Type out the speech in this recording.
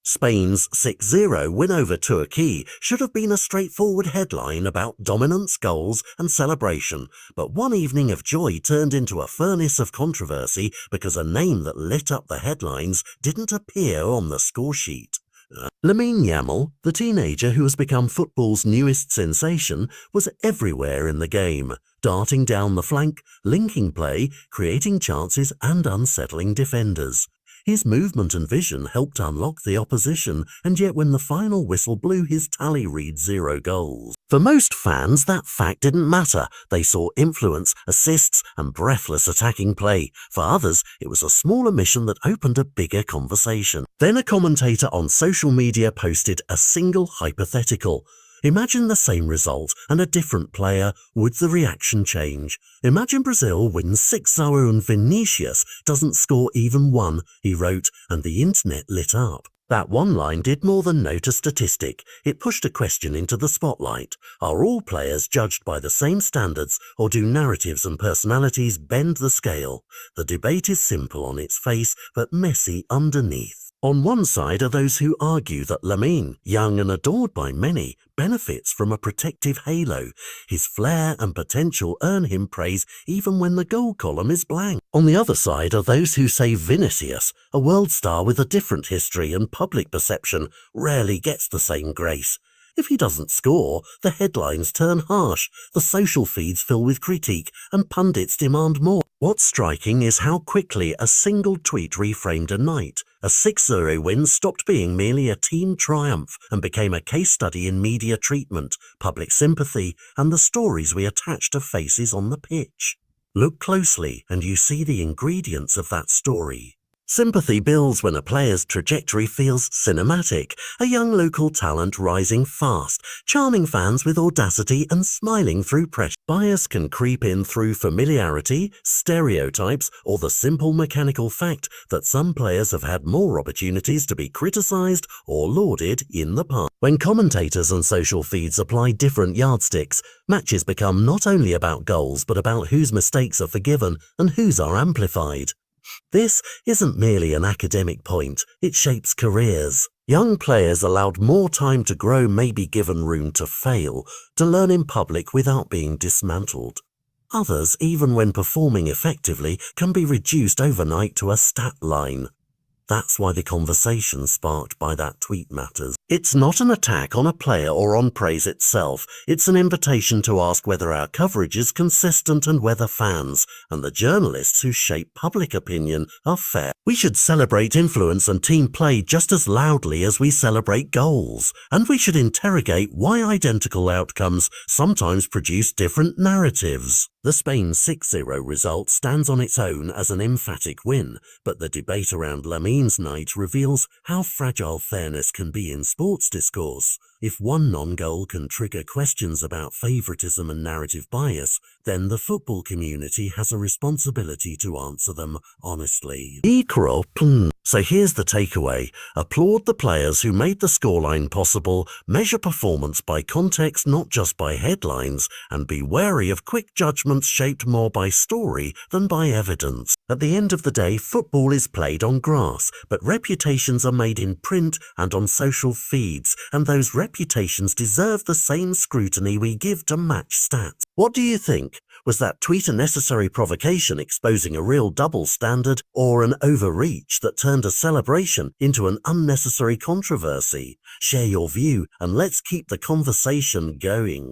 Spain's 6-0 win over Turkey should have been a straightforward headline about dominance, goals and celebration, but one evening of joy turned into a furnace of controversy because a name that lit up the headlines didn't appear on the score sheet. Lamine Yamal, the teenager who has become football's newest sensation, was everywhere in the game, darting down the flank, linking play, creating chances and unsettling defenders. His movement and vision helped unlock the opposition, and yet when the final whistle blew, his tally read 0 goals. For most fans, that fact didn't matter. They saw influence, assists, and breathless attacking play. For others, it was a small omission that opened a bigger conversation. Then a commentator on social media posted a single hypothetical. Imagine the same result and a different player. Would the reaction change? Imagine Brazil wins 6-0 and Vinícius doesn't score even one, he wrote, and the internet lit up. That one line did more than note a statistic. It pushed a question into the spotlight. Are all players judged by the same standards, or do narratives and personalities bend the scale? The debate is simple on its face, but messy underneath. On one side are those who argue that Lamine, young and adored by many, benefits from a protective halo. His flair and potential earn him praise even when the goal column is blank. On the other side are those who say Vinícius, a world star with a different history and public perception, rarely gets the same grace. If he doesn't score, the headlines turn harsh, the social feeds fill with critique, and pundits demand more. What's striking is how quickly a single tweet reframed a night. A 6-0 win stopped being merely a team triumph and became a case study in media treatment, public sympathy, and the stories we attach to faces on the pitch. Look closely and you see the ingredients of that story. Sympathy builds when a player's trajectory feels cinematic, a young local talent rising fast, charming fans with audacity and smiling through pressure. Bias can creep in through familiarity, stereotypes, or the simple mechanical fact that some players have had more opportunities to be criticized or lauded in the past. When commentators and social feeds apply different yardsticks, matches become not only about goals but about whose mistakes are forgiven and whose are amplified. This isn't merely an academic point, it shapes careers. Young players allowed more time to grow may be given room to fail, to learn in public without being dismantled. Others, even when performing effectively, can be reduced overnight to a stat line. That's why the conversation sparked by that tweet matters. It's not an attack on a player or on praise itself. It's an invitation to ask whether our coverage is consistent and whether fans and the journalists who shape public opinion are fair. We should celebrate influence and team play just as loudly as we celebrate goals. And we should interrogate why identical outcomes sometimes produce different narratives. The Spain 6-0 result stands on its own as an emphatic win, but the debate around Lamine's night reveals how fragile fairness can be in sports discourse. If one non-goal can trigger questions about favoritism and narrative bias, then the football community has a responsibility to answer them honestly. So here's the takeaway. Applaud the players who made the scoreline possible, measure performance by context, not just by headlines, and be wary of quick judgments shaped more by story than by evidence. At the end of the day, football is played on grass, but reputations are made in print and on social feeds, and those reputations deserve the same scrutiny we give to match stats. What do you think? Was that tweet a necessary provocation exposing a real double standard, or an overreach that turned a celebration into an unnecessary controversy? Share your view and let's keep the conversation going.